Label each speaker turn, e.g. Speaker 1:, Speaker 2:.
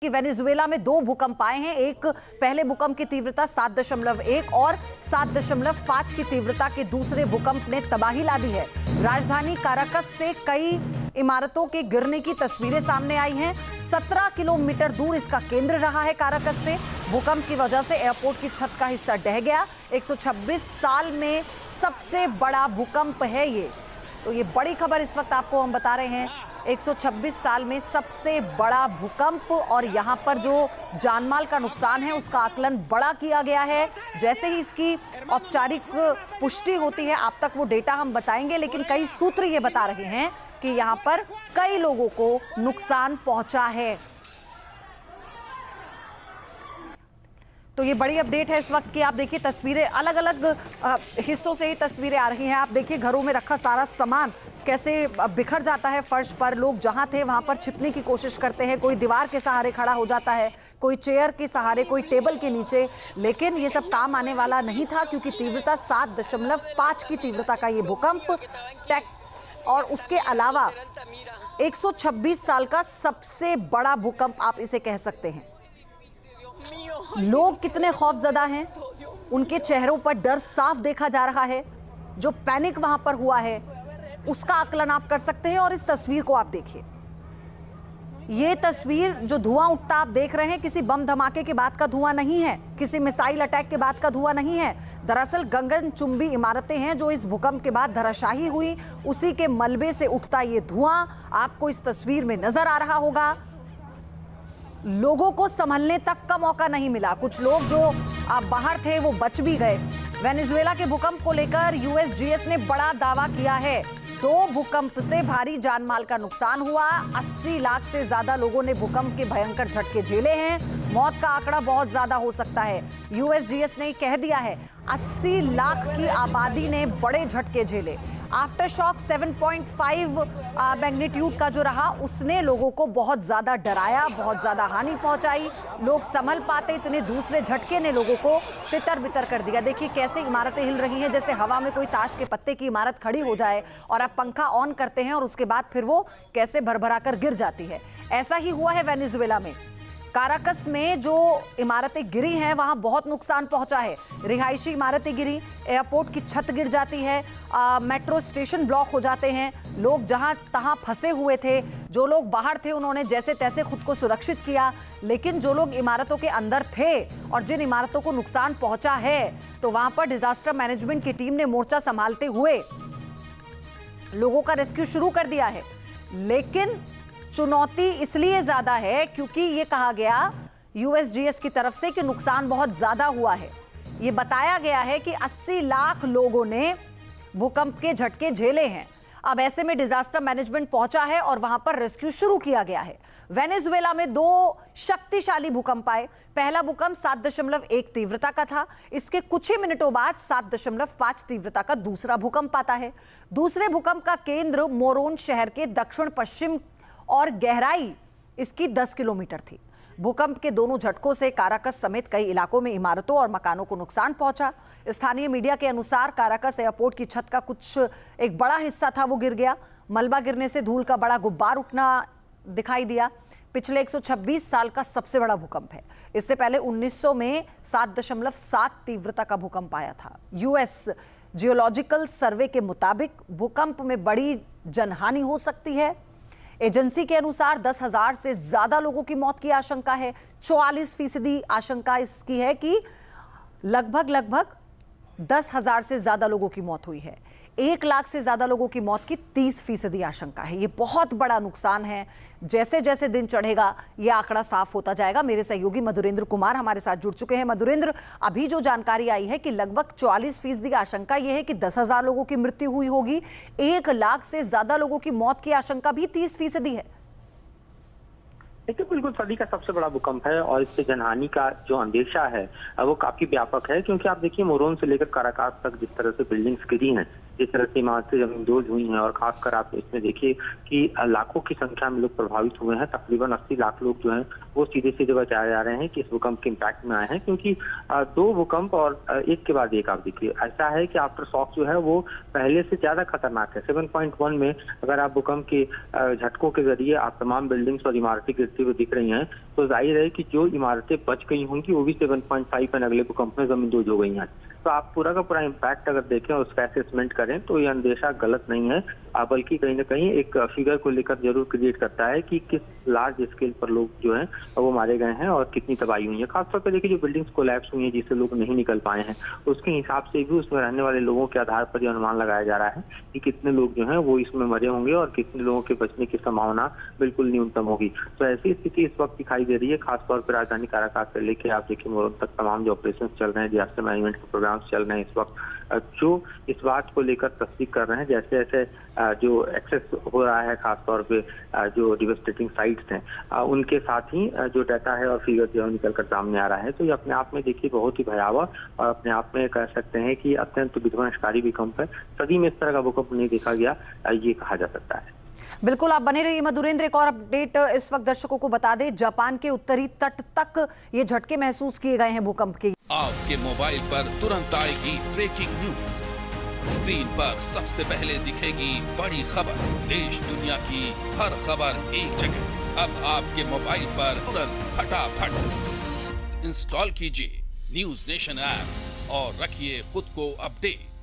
Speaker 1: कि वेनेजुएला में दो भूकंप आए हैं। एक पहले भूकंप की तीव्रता 7.1 और 7.5 की तीव्रता के दूसरे भूकंप ने तबाही ला दी है। राजधानी काराकस से कई इमारतों के गिरने की तस्वीरें सामने आई हैं। 17 किलोमीटर दूर इसका केंद्र रहा है काराकस से। भूकंप की वजह से एयरपोर्ट की छत का हिस्सा ढह गया। 126 साल में सबसे बड़ा भूकंप है ये। तो ये बड़ी खबर इस वक्त आपको हम बता रहे हैं। 126 साल में सबसे बड़ा भूकंप, और यहाँ पर जो जानमाल का नुकसान है उसका आकलन बड़ा किया गया है। जैसे ही इसकी औपचारिक पुष्टि होती है आप तक वो डेटा हम बताएंगे, लेकिन कई सूत्र ये बता रहे हैं कि यहाँ पर कई लोगों को नुकसान पहुंचा है। तो ये बड़ी अपडेट है इस वक्त की। आप देखिए तस्वीरें, अलग अलग हिस्सों से ही तस्वीरें आ रही हैं। आप देखिए घरों में रखा सारा सामान कैसे बिखर जाता है फर्श पर। लोग जहां थे वहां पर छिपने की कोशिश करते हैं। कोई दीवार के सहारे खड़ा हो जाता है, कोई चेयर के सहारे, कोई टेबल के नीचे। लेकिन ये सब काम आने वाला नहीं था, क्योंकि तीव्रता 7.5 की तीव्रता का ये भूकंप और उसके अलावा 126 साल का सबसे बड़ा भूकंप आप इसे कह सकते हैं। लोग कितने खौफजदा हैं, उनके चेहरों पर डर साफ देखा जा रहा है। जो पैनिक वहां पर हुआ है उसका आकलन आप कर सकते हैं। और इस तस्वीर को आप देखिए, ये तस्वीर जो धुआं उठता आप देख रहे हैं, किसी बम धमाके के बाद का धुआं नहीं है, किसी मिसाइल अटैक के बाद का धुआं नहीं है। दरअसल गगनचुंबी इमारतें हैं जो इस भूकंप के बाद धराशायी हुई, उसी के मलबे से उठता ये धुआं आपको इस तस्वीर में नजर आ रहा होगा। लोगों को संभलने तक का मौका नहीं मिला। कुछ लोग जो बाहर थे वो बच भी गए। वेनेजुएला के भूकंप को लेकर यूएसजीएस ने बड़ा दावा किया है। 2 भूकंप से भारी जानमाल का नुकसान हुआ। 80 लाख से ज्यादा लोगों ने भूकंप के भयंकर झटके झेले हैं। मौत का आंकड़ा बहुत ज्यादा हो सकता है। यूएसजीएस ने कह दिया है 80 लाख की आबादी ने बड़े झटके झेले। आफ्टर शॉक 7.5 मैग्नीट्यूड का जो रहा उसने लोगों को बहुत ज्यादा डराया, बहुत ज्यादा हानि पहुंचाई। लोग संभल पाते इतने दूसरे झटके ने लोगों को तितर बितर कर दिया। देखिए कैसे इमारतें हिल रही हैं, जैसे हवा में कोई ताश के पत्ते की इमारत खड़ी हो जाए और आप पंखा ऑन करते हैं और उसके बाद फिर वो कैसे भरभरा कर गिर जाती है। ऐसा ही हुआ है वेनेजुएला में। काराकस में जो इमारतें गिरी हैं वहां बहुत नुकसान पहुंचा है। रिहायशी इमारतें गिरी, एयरपोर्ट की छत गिर जाती है, मेट्रो स्टेशन ब्लॉक हो जाते हैं। लोग जहां तहां फंसे हुए थे। जो लोग बाहर थे उन्होंने जैसे तैसे खुद को सुरक्षित किया, लेकिन जो लोग इमारतों के अंदर थे और जिन इमारतों को नुकसान पहुंचा है, तो वहां पर डिजास्टर मैनेजमेंट की टीम ने मोर्चा संभालते हुए लोगों का रेस्क्यू शुरू कर दिया है। लेकिन चुनौती इसलिए ज्यादा है क्योंकि ये कहा गया यूएसजीएस की तरफ से कि नुकसान बहुत ज्यादा हुआ है। ये बताया गया है कि 80 लाख लोगों ने भूकंप के झटके झेले हैं। अब ऐसे में डिजास्टर मैनेजमेंट पहुंचा है और वहां पर रेस्क्यू शुरू किया गया है। वेनेजुएला में 2 शक्तिशाली भूकंप आए। पहला भूकंप 7.1 तीव्रता का था। इसके कुछ ही मिनटों बाद 7.5 तीव्रता का दूसरा भूकंप आता है। दूसरे भूकंप का केंद्र मोरोन शहर के दक्षिण पश्चिम और गहराई इसकी 10 किलोमीटर थी। भूकंप के दोनों झटकों से काराकस समेत कई इलाकों में इमारतों और मकानों को नुकसान पहुंचा। स्थानीय मीडिया के अनुसार काराकस एयरपोर्ट की छत का एक बड़ा हिस्सा था वो गिर गया। मलबा गिरने से धूल का बड़ा गुब्बार उठना दिखाई दिया। पिछले 126 साल का सबसे बड़ा भूकंप है। इससे पहले 1900 में 7.7 तीव्रता का भूकंप आया था। यूएस जियोलॉजिकल सर्वे के मुताबिक भूकंप में बड़ी जनहानि हो सकती है। एजेंसी के अनुसार 10,000 से ज्यादा लोगों की मौत की आशंका है। 44% आशंका इसकी है कि लगभग 10,000 से ज्यादा लोगों की मौत हुई है। 1 लाख से ज्यादा लोगों की मौत की 30% आशंका है। ये बहुत बड़ा नुकसान है। जैसे जैसे दिन चढ़ेगा ये आंकड़ा साफ होता जाएगा। मेरे सहयोगी मधुरेंद्र कुमार हमारे साथ जुड़ चुके हैं। मधुरेंद्र, अभी जो जानकारी आई है कि लगभग 44% आशंका यह है कि 10,000 लोगों की मृत्यु हुई होगी। 1 लाख से ज्यादा लोगों की मौत की आशंका भी 30% है।
Speaker 2: देखिए, बिल्कुल सदी का सबसे बड़ा भूकंप है और इससे जनहानि का जो अंदेशा है वो काफी व्यापक है। क्योंकि आप देखिए मोरोन से लेकर काराकास तक जिस तरह से बिल्डिंग्स गिरी हैं जिस तरह से इमारतें जमींदोज हुई हैं और खासकर आप इसमें देखिए कि लाखों की संख्या में लोग प्रभावित हुए हैं। तकरीबन 80 लाख लोग जो हैं वो सीधे सीधे बचाए जा रहे हैं कि इस भूकंप के इम्पैक्ट में आए हैं, क्योंकि 2 भूकंप और एक के बाद एक आप देखिए ऐसा है कि आफ्टर शॉक जो है वो पहले से ज्यादा खतरनाक है। 7.1 में अगर आप भूकंप के झटकों के जरिए आप तमाम बिल्डिंग्स और इमारतें गिरती हुई दिख रही हैं, तो जाहिर है कि जो इमारतें बच गई होंगी वो भी 7.5 में अगले भूकंप में जमींदोज हो गई हैं। तो आप पूरा का पूरा इम्पैक्ट अगर देखें और उसका असेसमेंट करें तो ये अंदेशा गलत नहीं है, बल्कि कहीं ना कहीं एक फिगर को लेकर जरूर क्रिएट करता है कि किस लार्ज स्केल पर लोग जो हैं वो मारे गए हैं और कितनी तबाही हुई है। खासतौर पर देखिए जो बिल्डिंग्स कोलैप्स हुई हैं जिससे लोग नहीं निकल पाए हैं, उसके हिसाब से भी उसमें रहने वाले लोगों के आधार पर यह अनुमान लगाया जा रहा है कि कितने लोग जो हैं वो इसमें मरे होंगे और कितने लोगों के बचने की संभावना बिल्कुल न्यूनतम होगी। तो ऐसी स्थिति इस वक्त दिखाई दे रही है, खासतौर पर राजधानी काराकास से लेकर आप देखिए मोरम तक तमाम जो ऑपरेशन चल रहे हैं, डिजास्टर मैनेजमेंट के प्रोग्राम्स चल रहे हैं इस वक्त, जो इस बात को लेकर तस्दीक कर रहे हैं जैसे जैसे जो एक्सेस हो रहा है खासतौर पे जो डिवास्टेटिंग साइट्स हैं उनके साथ ही जो डाटा है और फिगर जो निकल कर सामने आ रहा है। तो ये अपने आप में देखिए बहुत ही भयावह और अपने आप में कह सकते हैं कि अत्यंत विध्वंसकारी भूकंप है। सदी में इस तरह का भूकंप नहीं देखा गया, ये कहा जा सकता है।
Speaker 1: बिल्कुल, आप बने रहिए मधुरेंद्र। एक और अपडेट इस वक्त दर्शकों को बता दें, जापान के उत्तरी तट तक ये झटके महसूस किए गए हैं भूकंप के।
Speaker 3: आपके मोबाइल पर तुरंत आएगी ब्रेकिंग न्यूज, स्क्रीन पर सबसे पहले दिखेगी बड़ी खबर, देश दुनिया की हर खबर एक जगह। अब आपके मोबाइल पर तुरंत फटाफट इंस्टॉल कीजिए न्यूज नेशन ऐप और रखिए खुद को अपडेट।